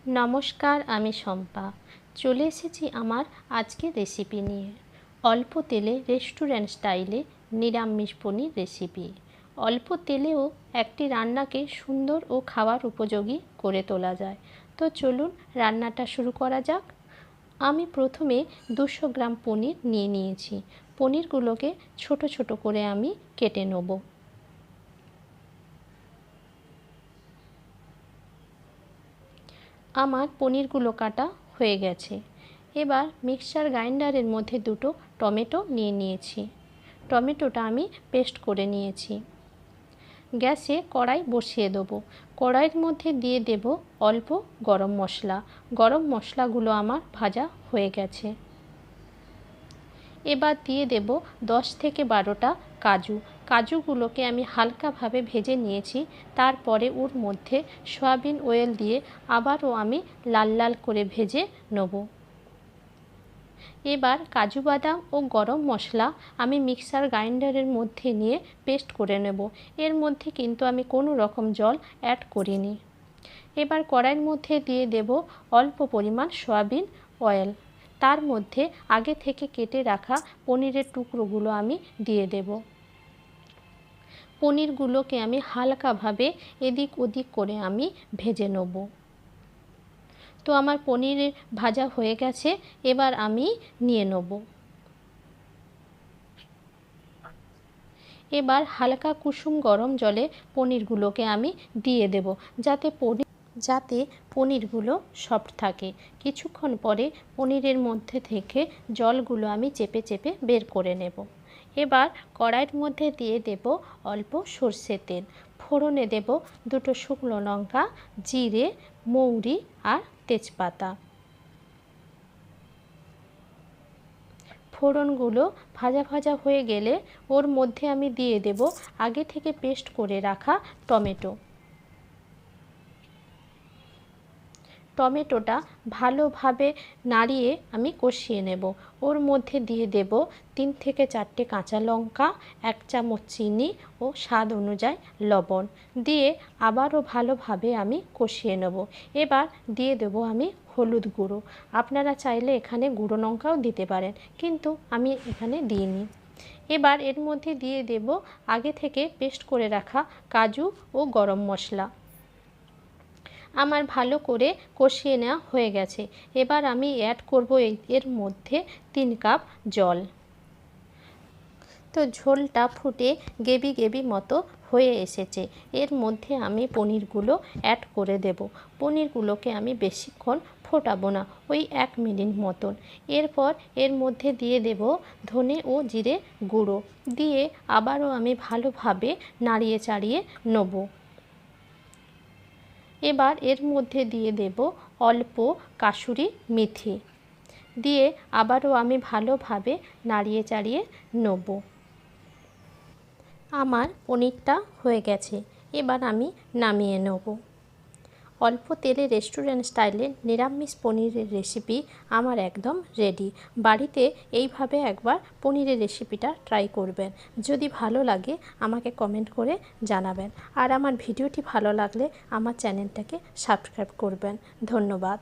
नमस्कार आमी शम्पा चले एसेছি আমার আজকের রেসিপি নিয়ে। অল্প তেলে রেস্টুরেন্ট স্টাইলে নিরামিষ পনির রেসিপি। অল্প তেলেও একটি রান্নাকে সুন্দর ও খাওয়ার উপযোগী করে তোলা যায়। তো চলুন রান্নাটা শুরু করা যাক। আমি প্রথমে 200 গ্রাম পনির নিয়ে নিয়েছি। পনিরগুলোকে ছোট ছোট করে আমি কেটে নেব। আমার পনিরগুলো কাটা হয়ে গেছে। এবার মিক্সচার গ্রাইন্ডারের মধ্যে দুটো টমেটো নিয়ে নিয়েছি। টমেটোটা আমি পেস্ট করে নিয়েছি। গ্যাসে কড়াই বসিয়ে দেবো। কড়াইয়ের মধ্যে দিয়ে দেব অল্প গরম মশলা। গরম মশলাগুলো আমার ভাজা হয়ে গেছে। এবার দিয়ে দেব 10 থেকে 12টা কাজু। কাজুগুলোকে আমি হালকাভাবে ভেজে নিয়েছি। তারপরে ওর মধ্যে সয়াবিন অয়েল দিয়ে আবারও আমি লাল লাল করে ভেজে নেব। এবার কাজু বাদাম ও গরম মশলা আমি মিক্সার গ্রাইন্ডারের মধ্যে নিয়ে পেস্ট করে নেব। এর মধ্যে কিন্তু আমি কোনো রকম জল অ্যাড করিনি। এবার কড়াইয়ের মধ্যে দিয়ে দেব অল্প পরিমাণ সয়াবিন অয়েল। তার মধ্যে আগে থেকে কেটে রাখা পনিরের টুকরোগুলো আমি দিয়ে দেব। পনিরগুলোকে আমি হালকাভাবে এদিক ওদিক করে আমি ভেজে নেব। তো আমার পনির ভাজা হয়ে গেছে। এবার আমি নিয়ে নেব। এবার হালকা কুসুম গরম জলে পনিরগুলোকে আমি দিয়ে দেব যাতে পনিরগুলো সফট থাকে। কিছুক্ষণ পরে পনিরের মধ্যে থেকে জলগুলো আমি চেপে চেপে বের করে নেব। এবার কড়াইয়ের মধ্যে দিয়ে দেব অল্প সর্ষের তেল। ফোড়নে দেব দুটো শুকনো লঙ্কা, জিরে, মৌরি আর তেজপাতা। ফোড়নগুলো ভাজা ভাজা হয়ে গেলে ওর মধ্যে আমি দিয়ে দেব আগে থেকে পেস্ট করে রাখা টমেটো। টমেটোটা ভালোভাবে নাড়িয়ে আমি কষিয়ে নেব। ওর মধ্যে দিয়ে দেব 3 থেকে 4টে কাঁচা লঙ্কা, 1 চামচ চিনি ও স্বাদ অনুযায়ী লবণ দিয়ে আবারও ভালোভাবে আমি কষিয়ে নেব। এবার দিয়ে দেব আমি হলুদ গুঁড়ো। আপনারা চাইলে এখানে গুঁড়ো লঙ্কাও দিতে পারেন, কিন্তু আমি এখানে দিইনি। এবার এর মধ্যে দিয়ে দেব আগে থেকে পেস্ট করে রাখা কাজু ও গরম মশলা। আমার ভালো করে কষিয়ে নেওয়া হয়ে গেছে। এবার আমি অ্যাড করব এর মধ্যে 3 কাপ জল। তো ঝোলটা ফুটে গ্রেভি গ্রেভি মতো হয়ে এসেছে। এর মধ্যে আমি পনিরগুলো অ্যাড করে দেব। পনিরগুলোকে আমি বেশিক্ষণ ফোটাবো না, ওই 1 মিনিট মতন। এরপর এর মধ্যে দিয়ে দেব ধনে ও জিরে গুঁড়ো দিয়ে আবারও আমি ভালোভাবে নাড়িয়ে চাড়িয়ে নেব। এবার এর মধ্যে দিয়ে দেব অল্প কাসুরি মেথি দিয়ে আবারও আমি ভালোভাবে নাড়িয়ে চাড়িয়ে নেব। আমার পনিরটা হয়ে গেছে। এবার আমি নামিয়ে নেব। অল্প তেলে রেস্টুরেন্ট স্টাইলে নিরামিষ পনিরের রেসিপি আমার একদম রেডি। বাড়িতে এইভাবে একবার পনিরের রেসিপিটা ট্রাই করবেন। যদি ভালো লাগে আমাকে কমেন্ট করে জানাবেন। আর আমার ভিডিওটি ভালো লাগলে আমার চ্যানেলটাকে সাবস্ক্রাইব করবেন। ধন্যবাদ।